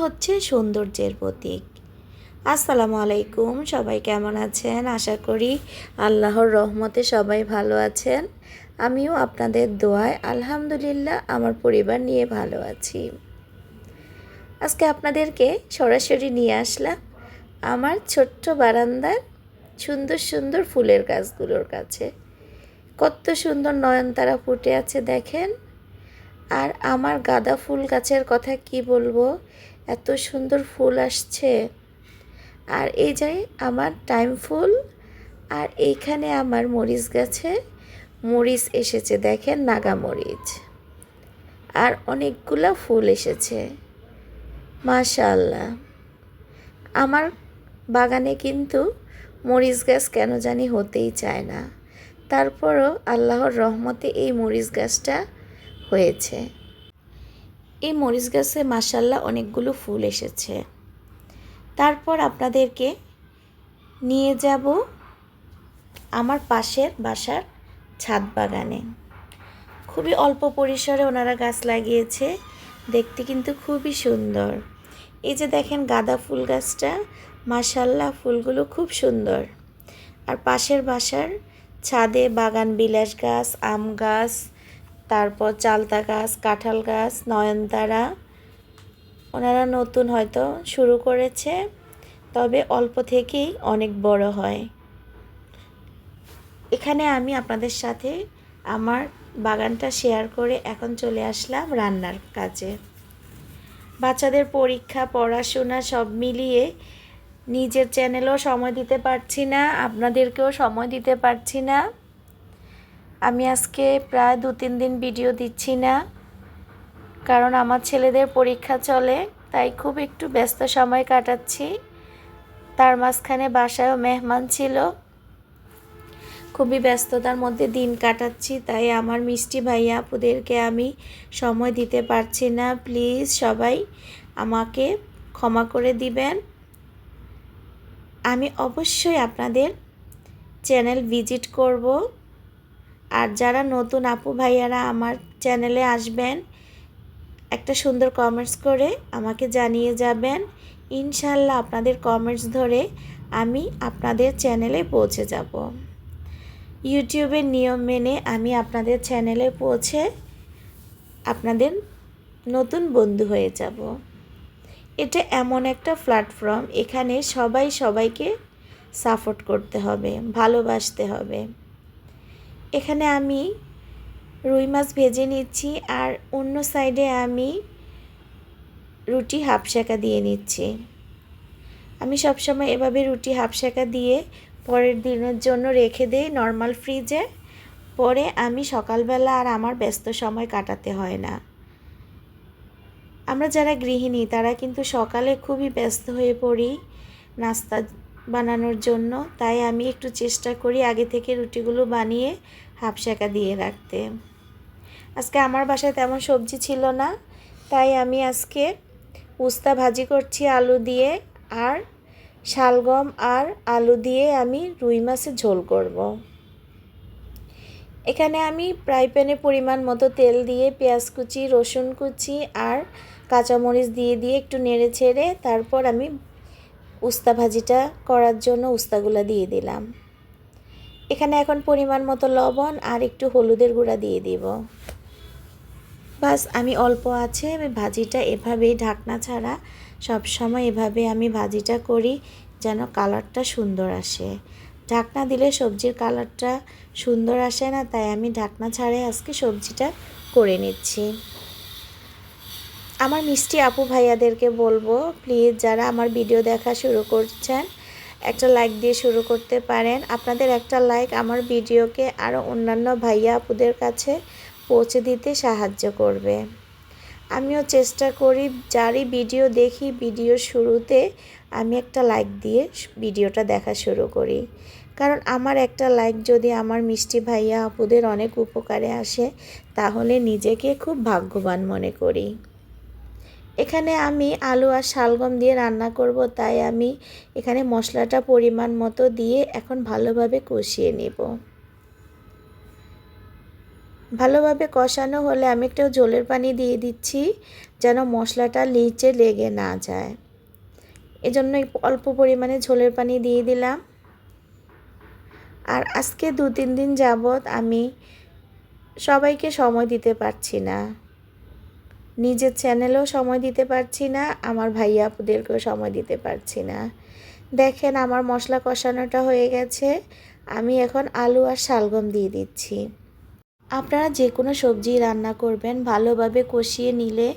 হচ্ছে সৌন্দর্যের প্রতীক। আসসালামু আলাইকুম, সবাই কেমন আছেন? আশা করি আল্লাহর রহমতে সবাই ভালো আছেন। আমিও আপনাদের দোয়ায় আলহামদুলিল্লাহ আমার পরিবার নিয়ে ভালো আছি। আজকে আপনাদেরকে সরাসরি নিয়ে আসলাম আমার ছোট্ট বারান্দার সুন্দর সুন্দর ফুলের গাছগুলোর কাছে। কত সুন্দর নয়নতারা ফুটে আছে দেখেন। আর আমার গাঁদা ফুল গাছের কথা কি বলবো, এত সুন্দর ফুল আসছে। আর এই যে আমার টাইম ফুল, আর এইখানে আমার মরিচ গাছে মরিচ এসেছে দেখেন, নাগা মরিচ। আর অনেকগুলো ফুল এসেছে মাশাআল্লাহ। আমার বাগানে কিন্তু মরিচ গাছ কেন জানি হতেই চায় না, তারপরও আল্লাহর রহমতে এই মরিচ গাছটা হয়েছে। এই মরিচ গাছে মাশাআল্লাহ অনেকগুলো ফুল এসেছে। তারপর আপনাদেরকে নিয়ে যাব আমার পাশের বাসার ছাদ বাগানে। খুবই অল্প পরিসরে ওনারা গাছ লাগিয়েছে, দেখতে কিন্তু খুবই সুন্দর। এই যে দেখেন গাঁদা ফুল গাছটা, মাশাআল্লাহ ফুলগুলো খুব সুন্দর। আর পাশের বাসার ছাদে বাগান বিলাস গাছ, আম গাছ, তারপর চালতা গাছ, কাঁঠাল গাছ, নয়নতারা ওনারা নতুন হয়তো শুরু করেছে, তবে অল্প থেকেই অনেক বড় হয়। এখানে আমি আপনাদের সাথে আমার বাগানটা শেয়ার করে এখন চলে আসলাম রান্নার কাজে। বাচ্চাদের পরীক্ষা, পড়াশোনা সব মিলিয়ে নিজের চ্যানেলেও সময় দিতে পারছি না, আপনাদেরকেও সময় দিতে পারছি না। আমি আজকে প্রায় 2-3 দিন ভিডিও দিচ্ছি না, কারণ আমার ছেলেদের পরীক্ষা চলে, তাই খুব একটু ব্যস্ত সময় কাটাচ্ছি। তার মাঝখানে বাসায়ও মেহমান ছিল, খুবই ব্যস্ততার মধ্যে দিন কাটাচ্ছি, তাই আমার মিষ্টি ভাইয়া আপুদেরকে আমি সময় দিতে পারছি না। প্লিজ সবাই আমাকে ক্ষমা করে দিবেন। আমি অবশ্যই আপনাদের চ্যানেল ভিজিট করব। আর যারা নতুন আপু ভাইয়ারা আমার চ্যানেলে আসবেন, একটা সুন্দর কমেন্টস করে আমাকে জানিয়ে যাবেন। ইনশাল্লাহ আপনাদের কমেন্টস ধরে আমি আপনাদের চ্যানেলে পৌঁছে যাব। ইউটিউবের নিয়ম মেনে আমি আপনাদের চ্যানেলে পৌঁছে আপনাদের নতুন বন্ধু হয়ে যাব। এটা এমন একটা প্ল্যাটফর্ম, এখানে সবাই সবাইকে সাপোর্ট করতে হবে, ভালোবাসতে হবে। এখানে আমি রুই মাছ ভেজে নিচ্ছি, আর অন্য সাইডে আমি রুটি হাফ সেঁকা দিয়ে নিচ্ছি। আমি সবসময় এভাবে রুটি হাফ সেঁকা দিয়ে পরের দিনের জন্য রেখে দেই নর্মাল ফ্রিজে। পরে আমি সকালবেলা আর আমার ব্যস্ত সময় কাটাতে হয় না। আমরা যারা গৃহিণী তারা কিন্তু সকালে খুবই ব্যস্ত হয়ে পড়ি নাস্তা বানানোর জন্য, তাই আমি একটু চেষ্টা করি আগে থেকে রুটিগুলো বানিয়ে হাফ সেঁকা দিয়ে রাখতে। আজকে আমার বাসায় তেমন সবজি ছিল না, তাই আমি আজকে উস্তা ভাজি করছি আলু দিয়ে, আর শালগম আর আলু দিয়ে আমি রুই মাছের ঝোল করব। এখানে আমি ফ্রাই প্যানে পরিমাণ মতো তেল দিয়ে পেঁয়াজ কুচি, রসুন কুচি আর কাঁচামরিচ দিয়ে একটু নেড়ে ছেড়ে তারপর আমি উস্তা ভাজিটা করার জন্য উস্তাগুলো দিয়ে দিলাম। এখানে এখন পরিমাণ মতো লবণ আর একটু হলুদের গুঁড়া দিয়ে দিব। বাস আমি অল্প আছে আমি ভাজিটা এভাবেই ঢাকনা ছাড়া সব সময় এভাবে আমি ভাজিটা করি, যেন কালারটা সুন্দর আসে। ঢাকনা দিলে সবজির কালারটা সুন্দর আসে না, তাই আমি ঢাকনা ছাড়াই আজকে সবজিটা করে নিচ্ছি। আমার মিষ্টি আপু ভাইয়াদেরকে বলবো, প্লিজ যারা আমার ভিডিও দেখা শুরু করছেন একটা লাইক দিয়ে শুরু করতে পারেন। আপনাদের একটা লাইক আমার ভিডিওকে আরও অন্যান্য ভাইয়া আপুদের কাছে পৌঁছে দিতে সাহায্য করবে। আমিও চেষ্টা করি যারই ভিডিও দেখি ভিডিওর শুরুতে আমি একটা লাইক দিয়ে ভিডিওটা দেখা শুরু করি, কারণ আমার একটা লাইক যদি আমার মিষ্টি ভাইয়া আপুদের অনেক উপকারে আসে, তাহলে নিজেকে খুব ভাগ্যবান মনে করি। এখানে আমি আলু আর শালগম দিয়ে রান্না করব, তাই আমি এখানে মশলাটা পরিমাণ মতো দিয়ে এখন ভালোভাবে কষিয়ে নেব। ভালোভাবে কষানো হলে আমি একটা ঝোলের পানি দিয়ে দিচ্ছি, যেন মশলাটা নিচে লেগে না যায়। এজন্য অল্প পরিমাণে ঝোলের পানি দিয়ে দিলাম। আর আজকে 2-3 দিন যাবৎ আমি সবাইকে সময় দিতে পারছি না, নিজের চ্যানেলেও সময় দিতে পারছি না, আমার ভাইয়া আপুদেরকেও সময় দিতে পারছি না। দেখেন আমার মশলা কষানোটা হয়ে গেছে, আমি এখন আলু আর শালগম দিয়ে দিচ্ছি। আপনারা যে কোনো সবজি রান্না করবেন ভালোভাবে কষিয়ে নিলে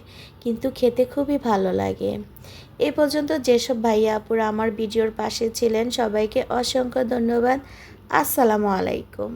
কিন্তু খেতে খুবই ভালো লাগে। এ পর্যন্ত যেসব ভাইয়া আপুরা আমার ভিডিওর পাশে ছিলেন সবাইকে অসংখ্য ধন্যবাদ। আসসালামু আলাইকুম।